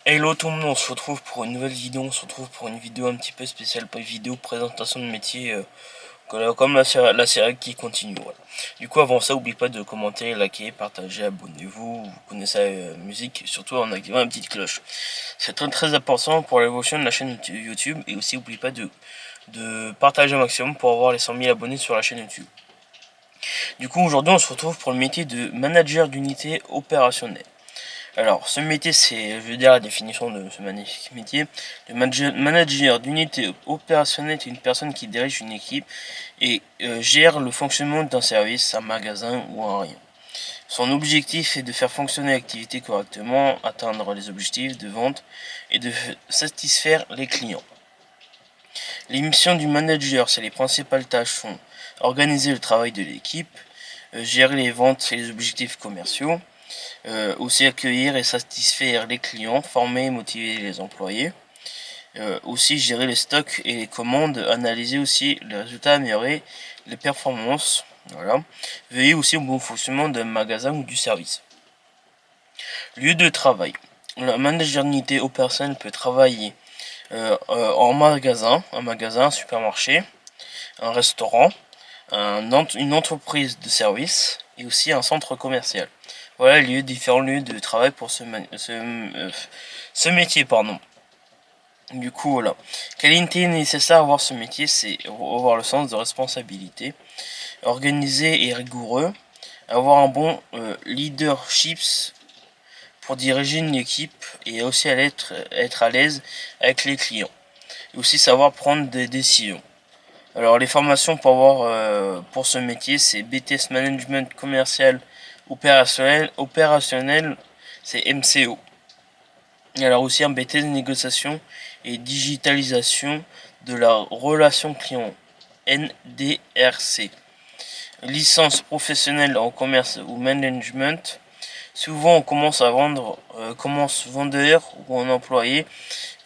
Hello tout le monde, on se retrouve pour une nouvelle vidéo, on se retrouve pour une vidéo un petit peu spéciale, pas une vidéo présentation de métier comme la série qui continue. Voilà. Du coup avant ça, n'oubliez pas de commenter, liker, partager, abonnez-vous, vous connaissez la musique, surtout en activant la petite cloche. C'est très important pour l'évolution de la chaîne YouTube, et aussi n'oubliez pas de partager au maximum pour avoir les 100 000 abonnés sur la chaîne YouTube. Du coup aujourd'hui on se retrouve pour le métier de manager d'unité opérationnelle. Alors, ce métier, c'est, je veux dire, la définition de ce magnifique métier. Le manager d'unité opérationnelle est une personne qui dirige une équipe et gère le fonctionnement d'un service, un magasin ou un rayon. Son objectif est de faire fonctionner l'activité correctement, atteindre les objectifs de vente et de satisfaire les clients. Les missions du manager, c'est les principales tâches sont organiser le travail de l'équipe, gérer les ventes et les objectifs commerciaux, aussi accueillir et satisfaire les clients, former et motiver les employés, aussi gérer les stocks et les commandes, analyser aussi les résultats, améliorer les performances, voilà. Veiller aussi au bon fonctionnement d'un magasin ou du service. Lieu de travail. Le manager d'unité opérationnelle peut travailler en magasin, un supermarché, un restaurant, une entreprise de service et aussi un centre commercial. Voilà les différents lieux de travail pour ce métier, pardon. Du coup, voilà. Qualité nécessaire à avoir ce métier, c'est avoir le sens de responsabilité, organisé et rigoureux, avoir un bon leadership pour diriger une équipe et aussi être à l'aise avec les clients. Et aussi savoir prendre des décisions. Alors les formations pour avoir pour ce métier, c'est BTS Management Commercial Opérationnel, c'est MCO. Et alors aussi un BTS Négociation et Digitalisation de la relation client, NDRC. Licence professionnelle en commerce ou management. Souvent on commence à vendre, commence vendeur ou un employé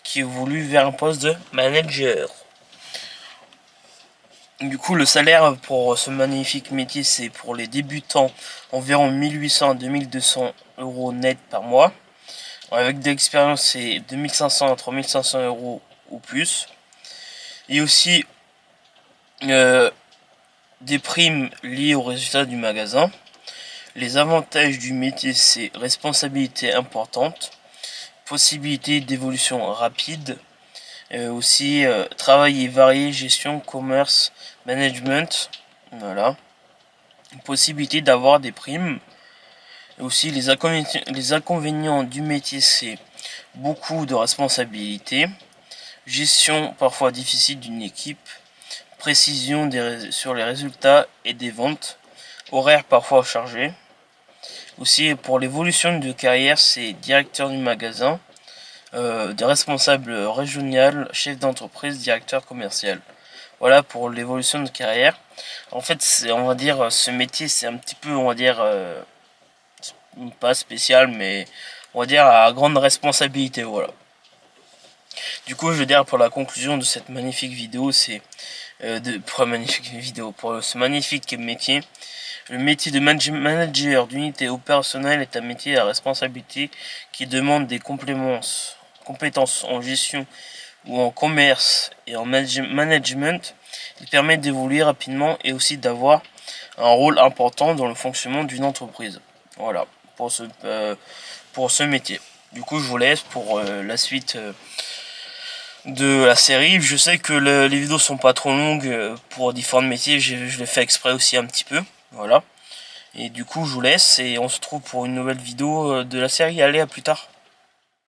qui évolue vers un poste de manager. Du coup, le salaire pour ce magnifique métier, c'est pour les débutants environ 1800 à 2200 euros net par mois. Avec de l'expérience, c'est 2500 à 3500 euros ou plus. Et aussi des primes liées aux résultats du magasin. Les avantages du métier, c'est responsabilité importante, possibilité d'évolution rapide, aussi travail et varié, gestion, commerce, management, voilà. Possibilité d'avoir des primes. Et aussi les inconvénients du métier, c'est beaucoup de responsabilités, gestion parfois difficile d'une équipe, précision sur les résultats et des ventes, horaire parfois chargé. Aussi pour l'évolution de carrière, c'est directeur du magasin, des responsables régional, chef d'entreprise, directeur commercial. Voilà pour l'évolution de carrière. En fait, on va dire, ce métier, c'est un petit peu, on va dire, pas spécial, mais on va dire à grande responsabilité, voilà. Du coup, je veux dire, pour la conclusion de cette magnifique vidéo, c'est pour ce magnifique métier. Le métier de manager d'unité opérationnelle est un métier à responsabilité qui demande des compétences en gestion ou en commerce et en management. Il permet d'évoluer rapidement et aussi d'avoir un rôle important dans le fonctionnement d'une entreprise. Voilà, pour ce métier. Du coup, je vous laisse pour la suite de la série. Je sais que les vidéos sont pas trop longues pour différents métiers, je l'ai fait exprès aussi un petit peu. Voilà. Et du coup, je vous laisse et on se retrouve pour une nouvelle vidéo de la série. Allez, à plus tard.